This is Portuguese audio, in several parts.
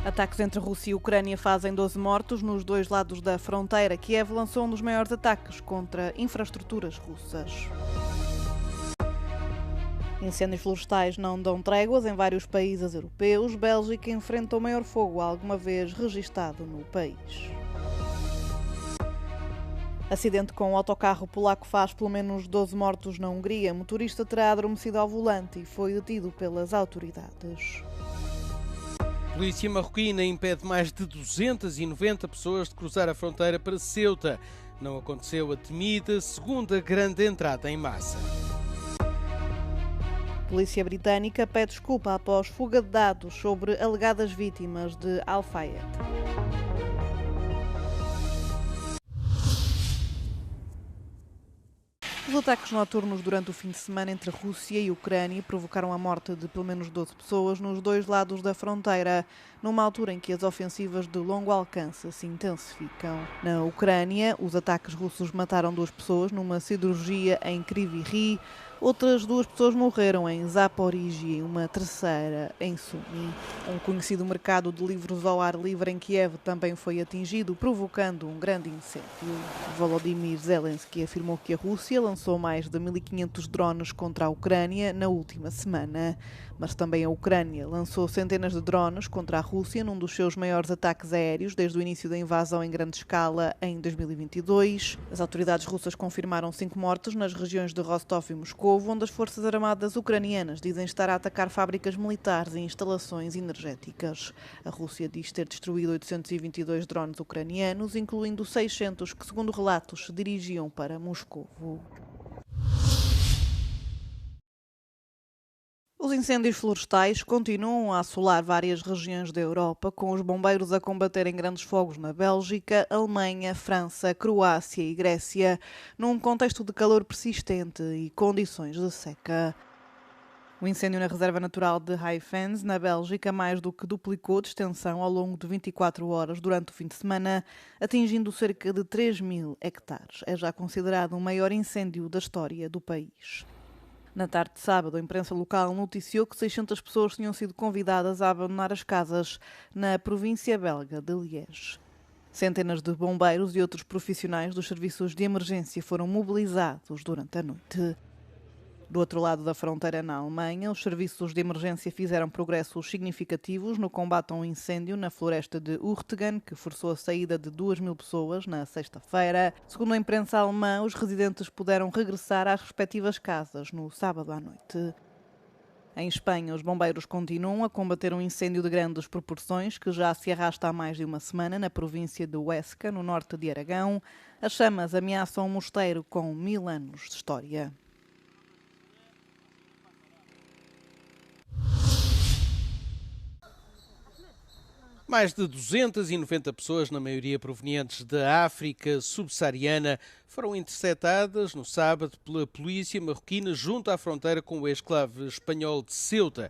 Ataques entre Rússia e Ucrânia fazem 12 mortos nos dois lados da fronteira. Kiev lançou um dos maiores ataques contra infraestruturas russas. Incêndios florestais não dão tréguas em vários países europeus. Bélgica enfrenta o maior fogo alguma vez registado no país. Acidente com o autocarro polaco faz pelo menos 12 mortos na Hungria. O motorista terá adormecido ao volante e foi detido pelas autoridades. A polícia marroquina impede mais de 290 pessoas de cruzar a fronteira para Ceuta. Não aconteceu a temida segunda grande entrada em massa. A polícia britânica pede desculpa após fuga de dados sobre alegadas vítimas de Al-Fayed. Os ataques noturnos durante o fim de semana entre Rússia e Ucrânia provocaram a morte de pelo menos 12 pessoas nos dois lados da fronteira, numa altura em que as ofensivas de longo alcance se intensificam. Na Ucrânia, os ataques russos mataram 2 pessoas numa siderurgia em Kryvyi Rih. Outras 2 pessoas morreram em Zaporizhia e uma terceira em Sumy. Um conhecido mercado de livros ao ar livre em Kiev também foi atingido, provocando um grande incêndio. Volodymyr Zelensky afirmou que a Rússia lançou mais de 1.500 drones contra a Ucrânia na última semana. Mas também a Ucrânia lançou centenas de drones contra a Rússia num dos seus maiores ataques aéreos desde o início da invasão em grande escala em 2022. As autoridades russas confirmaram 5 mortos nas regiões de Rostov e Moscou, onde as forças armadas ucranianas dizem estar a atacar fábricas militares e instalações energéticas. A Rússia diz ter destruído 822 drones ucranianos, incluindo 600 que, segundo relatos, se dirigiam para Moscou. Os incêndios florestais continuam a assolar várias regiões da Europa, com os bombeiros a combaterem grandes fogos na Bélgica, Alemanha, França, Croácia e Grécia, num contexto de calor persistente e condições de seca. O incêndio na reserva natural de Haifens, na Bélgica, mais do que duplicou de extensão ao longo de 24 horas durante o fim de semana, atingindo cerca de 3.000 hectares. É já considerado o maior incêndio da história do país. Na tarde de sábado, a imprensa local noticiou que 600 pessoas tinham sido convidadas a abandonar as casas na província belga de Liège. Centenas de bombeiros e outros profissionais dos serviços de emergência foram mobilizados durante a noite. Do outro lado da fronteira, na Alemanha, os serviços de emergência fizeram progressos significativos no combate a um incêndio na floresta de Urtgen, que forçou a saída de 2.000 pessoas na sexta-feira. Segundo a imprensa alemã, os residentes puderam regressar às respectivas casas no sábado à noite. Em Espanha, os bombeiros continuam a combater um incêndio de grandes proporções que já se arrasta há mais de uma semana na província de Huesca, no norte de Aragão. As chamas ameaçam um mosteiro com 1000 anos de história. Mais de 290 pessoas, na maioria provenientes da África subsaariana, foram interceptadas no sábado pela polícia marroquina junto à fronteira com o exclave espanhol de Ceuta.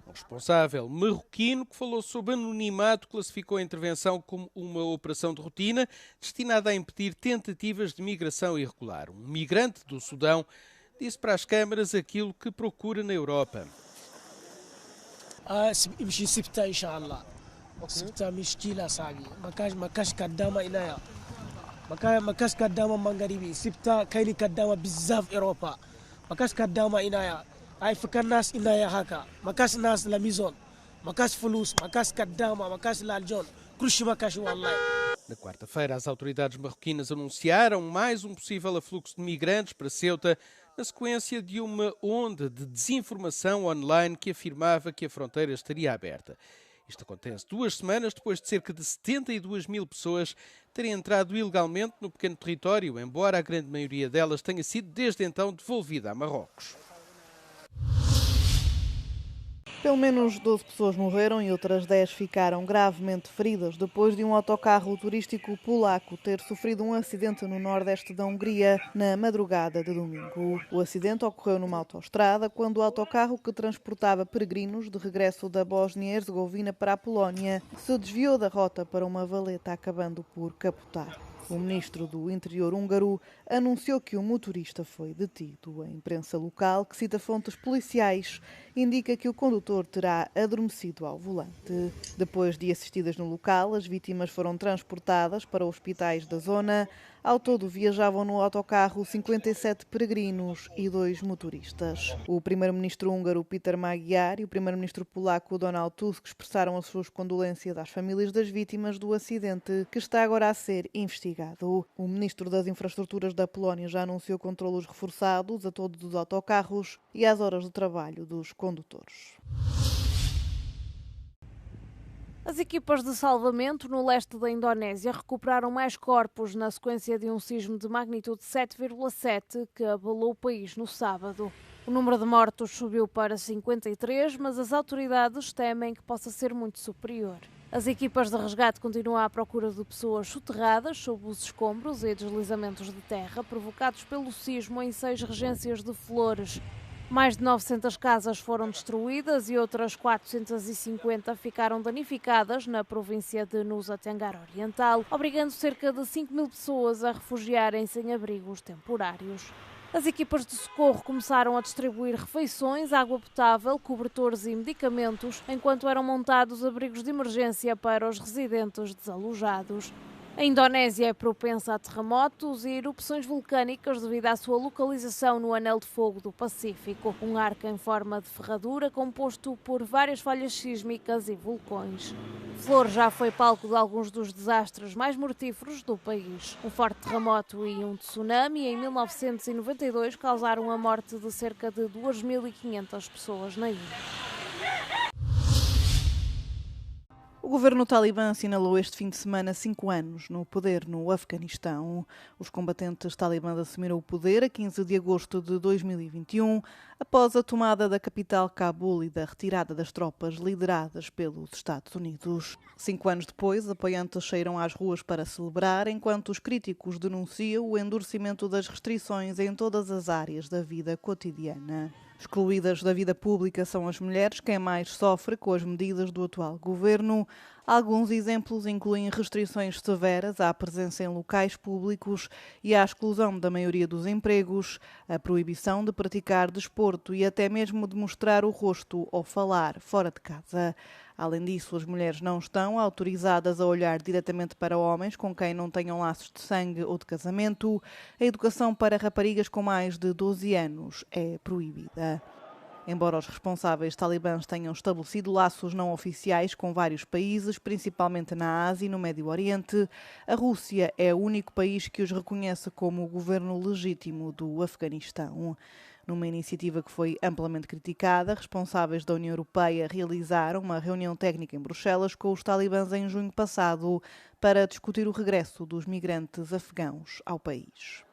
O responsável marroquino, que falou sob anonimato, classificou a intervenção como uma operação de rotina destinada a impedir tentativas de migração irregular. Um migrante do Sudão disse para as câmaras aquilo que procura na Europa. يمشي سبتة إن شاء الله سبتة مشكلة صاحبي مكاش قدامة إنايا مكاش قدامة مغربي سبتة كايني قدامة بزاف أوروبا مكاش قدامة إنايا أي فكر ناس إنايا هكا مكاش ناس لميزون مكاش فلوس مكاش قدامة مكاش لالجون كل شيء مكاش والله. Na quarta-feira, as autoridades marroquinas anunciaram mais um possível afluxo de migrantes para Ceuta, na sequência de uma onda de desinformação online que afirmava que a fronteira estaria aberta. Isto acontece 2 semanas depois de cerca de 72.000 pessoas terem entrado ilegalmente no pequeno território, embora a grande maioria delas tenha sido desde então devolvida a Marrocos. Pelo menos 12 pessoas morreram e outras 10 ficaram gravemente feridas depois de um autocarro turístico polaco ter sofrido um acidente no nordeste da Hungria na madrugada de domingo. O acidente ocorreu numa autoestrada quando o autocarro que transportava peregrinos de regresso da Bósnia e Herzegovina para a Polónia se desviou da rota para uma valeta, acabando por capotar. O ministro do Interior húngaro anunciou que o motorista foi detido. A imprensa local, que cita fontes policiais, indica que o condutor terá adormecido ao volante. Depois de assistidas no local, as vítimas foram transportadas para hospitais da zona. Ao todo viajavam no autocarro 57 peregrinos e 2 motoristas. O primeiro-ministro húngaro Peter Magyar e o primeiro-ministro polaco Donald Tusk expressaram as suas condolências às famílias das vítimas do acidente, que está agora a ser investigado. O ministro das Infraestruturas da Polónia já anunciou controlos reforçados a todos os autocarros e às horas de trabalho dos condutores. As equipas de salvamento no leste da Indonésia recuperaram mais corpos na sequência de um sismo de magnitude 7,7 que abalou o país no sábado. O número de mortos subiu para 53, mas as autoridades temem que possa ser muito superior. As equipas de resgate continuam à procura de pessoas soterradas sob os escombros e deslizamentos de terra provocados pelo sismo em 6 regências de Flores. Mais de 900 casas foram destruídas e outras 450 ficaram danificadas na província de Nusa Tenggara Oriental, obrigando cerca de 5.000 pessoas a refugiarem-se em abrigos temporários. As equipas de socorro começaram a distribuir refeições, água potável, cobertores e medicamentos, enquanto eram montados abrigos de emergência para os residentes desalojados. A Indonésia é propensa a terremotos e erupções vulcânicas devido à sua localização no Anel de Fogo do Pacífico, um arco em forma de ferradura composto por várias falhas sísmicas e vulcões. Flores já foi palco de alguns dos desastres mais mortíferos do país. Um forte terremoto e um tsunami em 1992 causaram a morte de cerca de 2.500 pessoas na ilha. O governo talibã assinalou este fim de semana 5 anos no poder no Afeganistão. Os combatentes talibãs assumiram o poder a 15 de agosto de 2021, após a tomada da capital Cabul e da retirada das tropas lideradas pelos Estados Unidos. 5 anos depois, apoiantes saíram às ruas para celebrar, enquanto os críticos denunciam o endurecimento das restrições em todas as áreas da vida cotidiana. Excluídas da vida pública são as mulheres quem mais sofre com as medidas do atual governo. Alguns exemplos incluem restrições severas à presença em locais públicos e à exclusão da maioria dos empregos, a proibição de praticar desporto e até mesmo de mostrar o rosto ou falar fora de casa. Além disso, as mulheres não estão autorizadas a olhar diretamente para homens com quem não tenham laços de sangue ou de casamento. A educação para raparigas com mais de 12 anos é proibida. Embora os responsáveis talibãs tenham estabelecido laços não oficiais com vários países, principalmente na Ásia e no Médio Oriente, a Rússia é o único país que os reconhece como o governo legítimo do Afeganistão. Numa iniciativa que foi amplamente criticada, responsáveis da União Europeia realizaram uma reunião técnica em Bruxelas com os talibãs em junho passado para discutir o regresso dos migrantes afegãos ao país.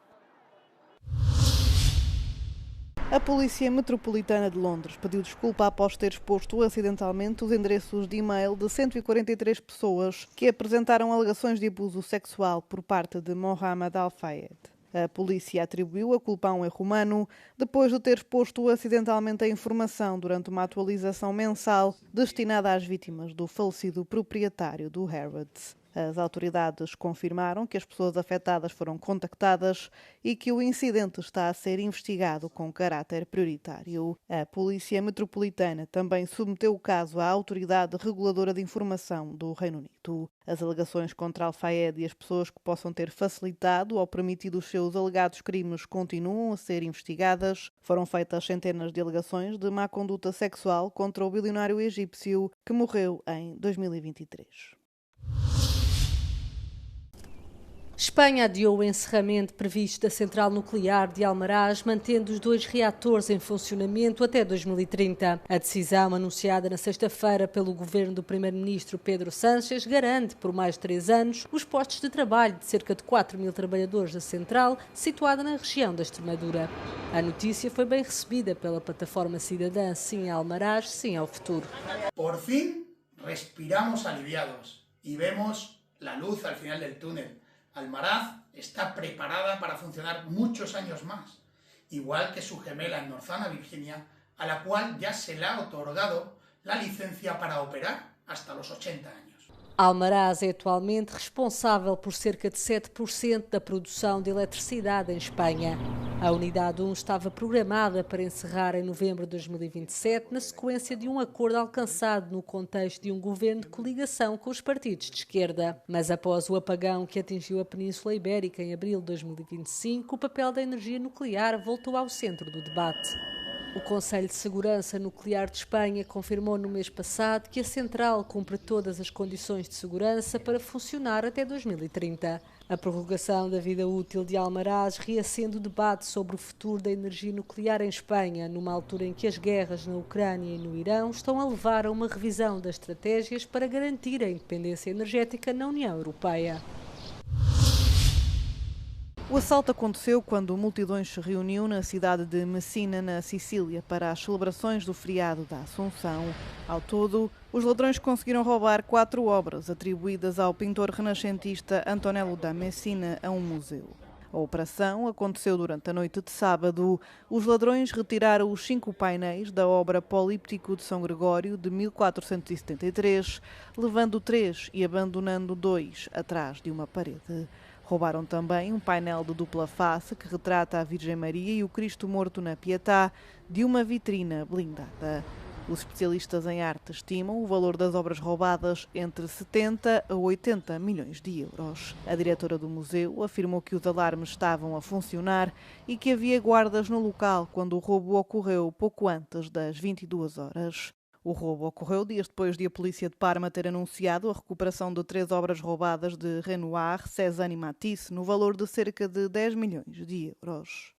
A Polícia Metropolitana de Londres pediu desculpa após ter exposto acidentalmente os endereços de e-mail de 143 pessoas que apresentaram alegações de abuso sexual por parte de Mohammed Al-Fayed. A polícia atribuiu a culpa a um erro humano depois de ter exposto acidentalmente a informação durante uma atualização mensal destinada às vítimas do falecido proprietário do Harrods. As autoridades confirmaram que as pessoas afetadas foram contactadas e que o incidente está a ser investigado com caráter prioritário. A Polícia Metropolitana também submeteu o caso à Autoridade Reguladora de Informação do Reino Unido. As alegações contra Al-Fayed e as pessoas que possam ter facilitado ou permitido os seus alegados crimes continuam a ser investigadas. Foram feitas centenas de alegações de má conduta sexual contra o bilionário egípcio que morreu em 2023. Espanha adiou o encerramento previsto da central nuclear de Almaraz, mantendo os 2 reatores em funcionamento até 2030. A decisão, anunciada na sexta-feira pelo governo do primeiro-ministro Pedro Sánchez, garante, por mais de 3 anos, os postos de trabalho de cerca de 4.000 trabalhadores da central, situada na região da Extremadura. A notícia foi bem recebida pela plataforma cidadã Sim a Almaraz, Sim ao Futuro. Por fin, respiramos aliviados y vemos la luz al final del túnel. Almaraz está preparada para funcionar muchos años más, igual que su gemela en Norzana, Virginia, a la cual ya se le ha otorgado la licencia para operar hasta los 80 años. Almaraz é atualmente responsável por cerca de 7% da produção de eletricidade em Espanha. A Unidade 1 estava programada para encerrar em novembro de 2027, na sequência de um acordo alcançado no contexto de um governo de coligação com os partidos de esquerda. Mas após o apagão que atingiu a Península Ibérica em abril de 2025, o papel da energia nuclear voltou ao centro do debate. O Conselho de Segurança Nuclear de Espanha confirmou no mês passado que a central cumpre todas as condições de segurança para funcionar até 2030. A prorrogação da vida útil de Almaraz reacende o debate sobre o futuro da energia nuclear em Espanha, numa altura em que as guerras na Ucrânia e no Irão estão a levar a uma revisão das estratégias para garantir a independência energética na União Europeia. O assalto aconteceu quando multidões se reuniu na cidade de Messina, na Sicília, para as celebrações do feriado da Assunção. Ao todo, os ladrões conseguiram roubar 4 obras atribuídas ao pintor renascentista Antonello da Messina a um museu. A operação aconteceu durante a noite de sábado. Os ladrões retiraram os 5 painéis da obra Políptico de São Gregório, de 1473, levando 3 e abandonando 2 atrás de uma parede. Roubaram também um painel de dupla face que retrata a Virgem Maria e o Cristo morto na Pietà de uma vitrina blindada. Os especialistas em arte estimam o valor das obras roubadas entre 70 a 80 milhões de euros. A diretora do museu afirmou que os alarmes estavam a funcionar e que havia guardas no local quando o roubo ocorreu pouco antes das 22 horas. O roubo ocorreu dias depois de a polícia de Parma ter anunciado a recuperação de 3 obras roubadas de Renoir, Cézanne e Matisse, no valor de cerca de 10 milhões de euros.